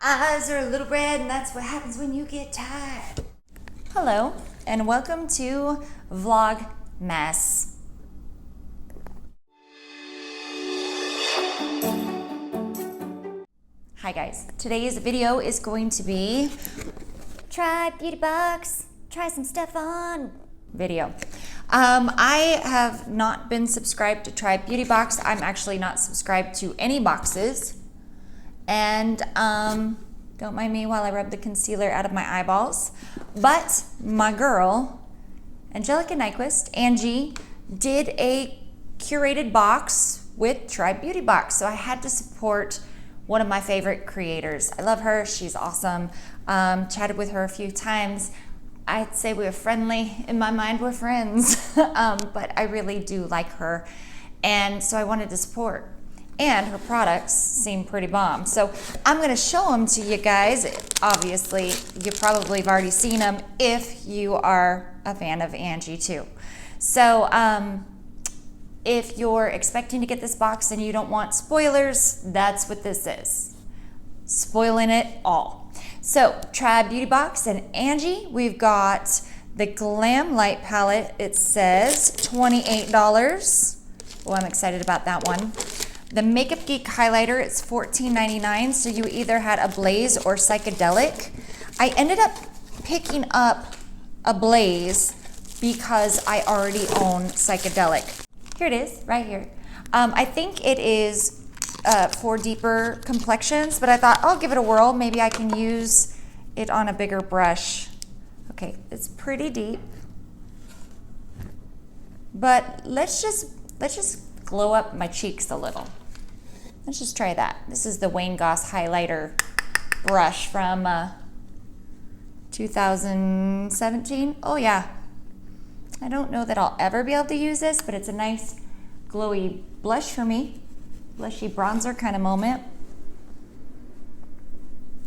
eyes are a little red, and that's what happens when you get tired. Hello, and welcome to VlogMess. Hi guys, today's video is going to be try beauty box, try some stuff on video. I have not been subscribed to Try Beauty Box. I'm actually not subscribed to any boxes. And don't mind me while I rub the concealer out of my eyeballs. But my girl, Angelica Nyqvist, Angie, did a curated box with Try Beauty Box. So I had to support one of my favorite creators. I love her, she's awesome. Chatted with her a few times. I'd say we were friendly. In my mind, we're friends. But I really do like her. And so I wanted to support. And her products seem pretty bomb. So I'm gonna show them to you guys. Obviously, you probably have already seen them if you are a fan of Angie too. So if you're expecting to get this box and you don't want spoilers, that's what this is. Spoiling it all. So Try Beauty Box and Angie, we've got the Glam Light palette. It says $28. Oh, I'm excited about that one. The Makeup Geek highlighter, it's $14.99, so you either had a Blaze or Psychedelic. I ended up picking up a Blaze because I already own Psychedelic. Here it is, right here. I think it is for deeper complexions, but I thought I'll give it a whirl. Maybe I can use it on a bigger brush. Okay, it's pretty deep. But let's just glow up my cheeks a little. Let's just try that. This is the Wayne Goss highlighter brush from 2017. Oh yeah. I don't know that I'll ever be able to use this, but it's a nice glowy blush for me. Blushy bronzer kind of moment.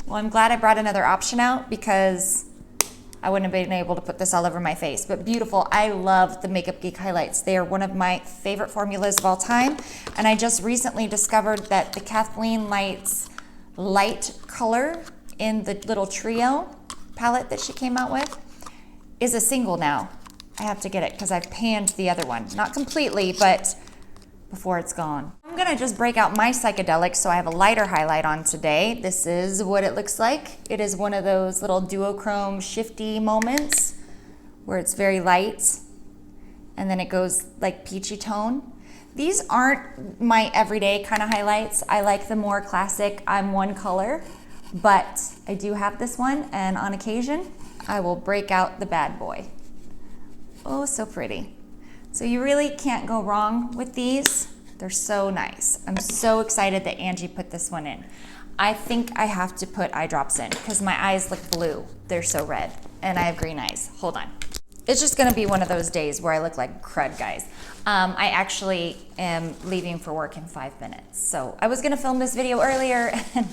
Well, I'm glad I brought another option out because I wouldn't have been able to put this all over my face, but beautiful. I love the Makeup Geek highlights. They are one of my favorite formulas of all time. And I just recently discovered that the Kathleen Lights light color in the little trio palette that she came out with is a single now. I have to get it because I've panned the other one. Not completely, but before it's gone. I'm gonna just break out my Psychedelic, so I have a lighter highlight on today. This is what it looks like. It is one of those little duochrome shifty moments where it's very light and then it goes like peachy tone. These aren't my everyday kind of highlights. I like the more classic, I'm one color, but I do have this one, and on occasion, I will break out the bad boy. Oh, so pretty. So you really can't go wrong with these. They're so nice. I'm so excited that Angie put this one in. I think I have to put eye drops in because my eyes look blue. They're so red, and I have green eyes. Hold on. It's just gonna be one of those days where I look like crud, guys. I actually am leaving for work in 5 minutes. So I was gonna film this video earlier, and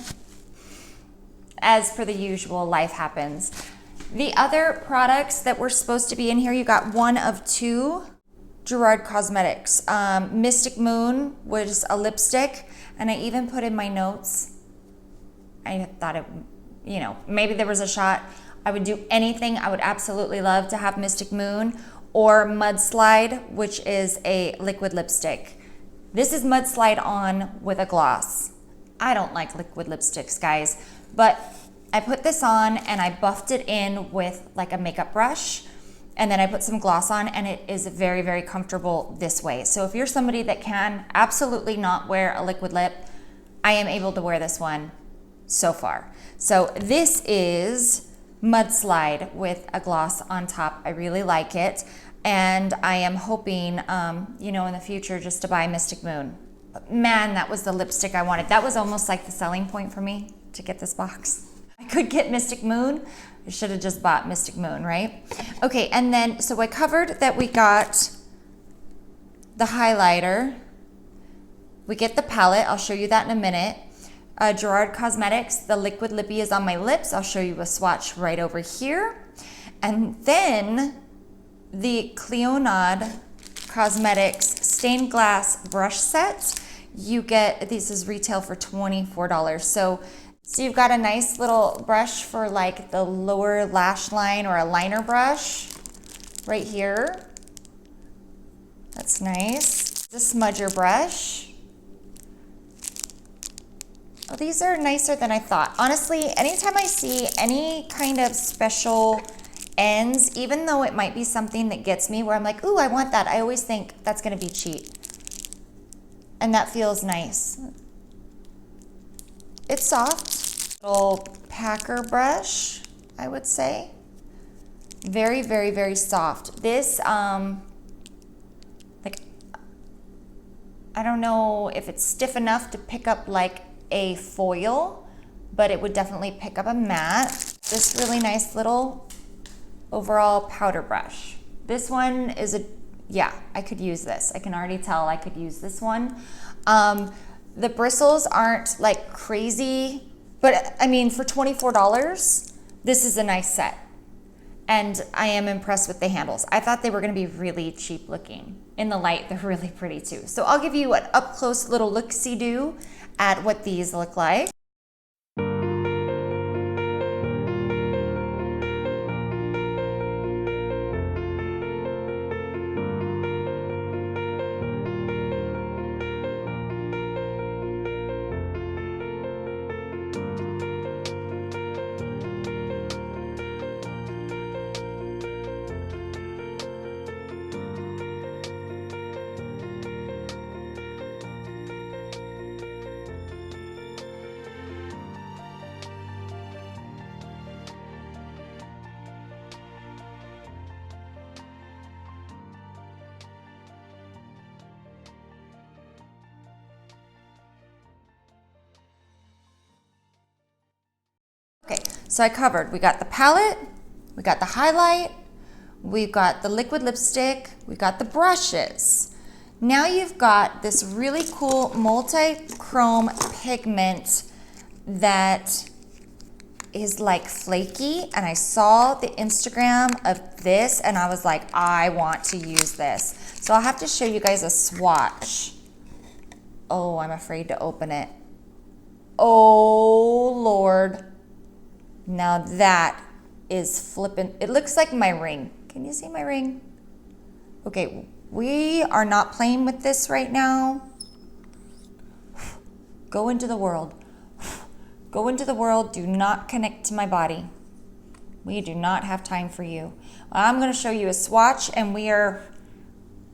as per the usual, life happens. The other products that were supposed to be in here, you got one of two. Gerard Cosmetics. Mystic Moon was a lipstick, and I even put in my notes, I thought it, you know, maybe there was a shot. I would do anything. I would absolutely love to have Mystic Moon or Mudslide, which is a liquid lipstick. This is Mudslide on with a gloss. I don't like liquid lipsticks, guys, but I put this on and I buffed it in with like a makeup brush, and then I put some gloss on, and it is very, very comfortable this way. So if you're somebody that can absolutely not wear a liquid lip, I am able to wear this one so far. So this is Mudslide with a gloss on top. I really like it. And I am hoping, you know, in the future just to buy Mystic Moon. But man, that was the lipstick I wanted. That was almost like the selling point for me to get this box. I could get Mystic Moon. I should have just bought Mystic Moon, right? Okay, and then, so I covered that we got the highlighter. We get the palette. I'll show you that in a minute. Gerard Cosmetics, the liquid lippy is on my lips. I'll show you a swatch right over here. And then the Cleonade Cosmetics stained glass brush set. You get, this is retail for $24. So So you've got a nice little brush for like the lower lash line, or a liner brush right here. That's nice. The smudger brush. Oh, these are nicer than I thought. Honestly, anytime I see any kind of special ends, even though it might be something that gets me where I'm like, ooh, I want that, I always think that's gonna be cheap. And that feels nice. It's soft. Little packer brush, I would say. Very, very, very soft. This, like, I don't know if it's stiff enough to pick up like a foil, but it would definitely pick up a matte. This really nice little overall powder brush. This one is yeah, I could use this. I can already tell I could use this one. The bristles aren't like crazy, but I mean, for $24, this is a nice set. And I am impressed with the handles. I thought they were gonna be really cheap looking. In the light, they're really pretty too. So I'll give you an up close little look-see-do at what these look like. Okay, so I covered, we got the palette, we got the highlight, we've got the liquid lipstick, we got the brushes. Now you've got this really cool multi-chrome pigment that is like flaky, and I saw the Instagram of this and I was like, I want to use this. So I'll have to show you guys a swatch. Oh, I'm afraid to open it. Oh, Lord. Now that is flippin'. It looks like my ring. Can you see my ring? Okay, we are not playing with this right now. Go into the world. Go into the world. Do not connect to my body. We do not have time for you. I'm gonna show you a swatch, and we're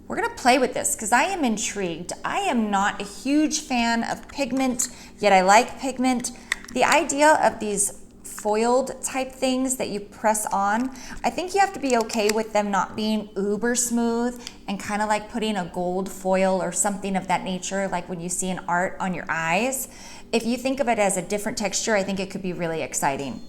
gonna play with this because I am intrigued. I am not a huge fan of pigment, yet I like pigment. The idea of these foiled type things that you press on, I think you have to be okay with them not being uber smooth and kind of like putting a gold foil or something of that nature, like when you see in art on your eyes. If you think of it as a different texture, I think it could be really exciting.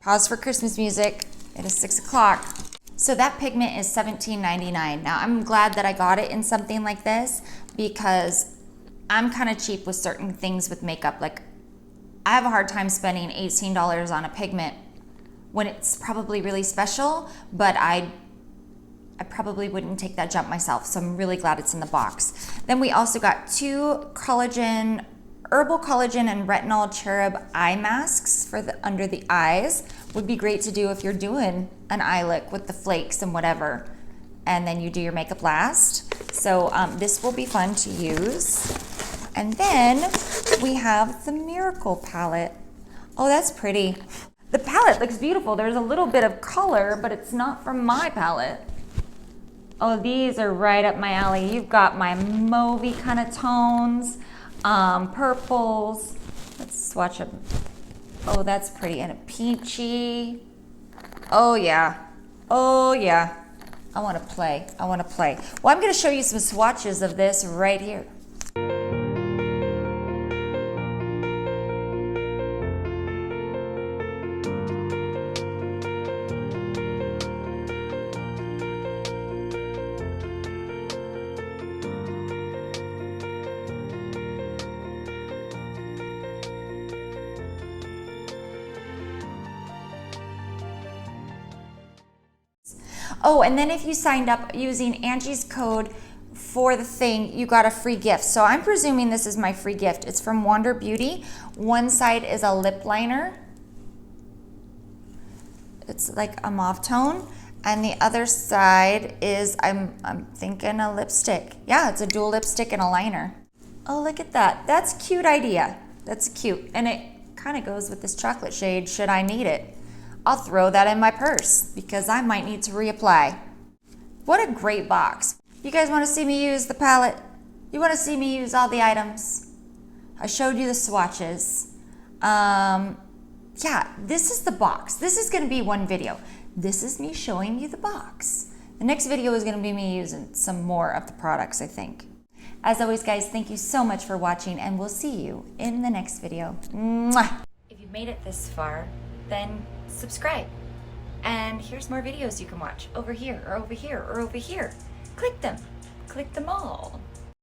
Pause for Christmas music. It is 6 o'clock. So that pigment is $17.99. Now I'm glad that I got it in something like this because I'm kind of cheap with certain things with makeup. Like, I have a hard time spending $18 on a pigment when it's probably really special, but I probably wouldn't take that jump myself. So I'm really glad it's in the box. Then we also got 2 herbal collagen and retinol cherub eye masks for the under the eyes. Would be great to do if you're doing an eye look with the flakes and whatever, and then you do your makeup last. So this will be fun to use. And then we have the Miracle palette. Oh, that's pretty. The palette looks beautiful. There's a little bit of color, but it's not from my palette. Oh, these are right up my alley. You've got my mauvey kind of tones. Purples. Let's swatch them. Oh, that's pretty. And a peachy. Oh yeah. Oh yeah. I want to play. I want to play. Well, I'm going to show you some swatches of this right here. Oh, and then if you signed up using Angie's code for the thing, you got a free gift. So I'm presuming this is my free gift. It's from Wander Beauty. One side is a lip liner. It's like a mauve tone. And the other side is, I'm thinking a lipstick. Yeah, it's a dual lipstick and a liner. Oh, look at that. That's a cute idea. That's cute. And it kind of goes with this chocolate shade, should I need it. I'll throw that in my purse because I might need to reapply. What a great box. You guys want to see me use the palette? You want to see me use all the items? I showed you the swatches. Yeah, this is the box. This is going to be one video. This is me showing you the box. The next video is going to be me using some more of the products, I think. As always, guys, thank you so much for watching, and we'll see you in the next video. Mwah! If you've made it this far, then subscribe. And here's more videos you can watch over here, or over here, or over here. Click them. Click them all.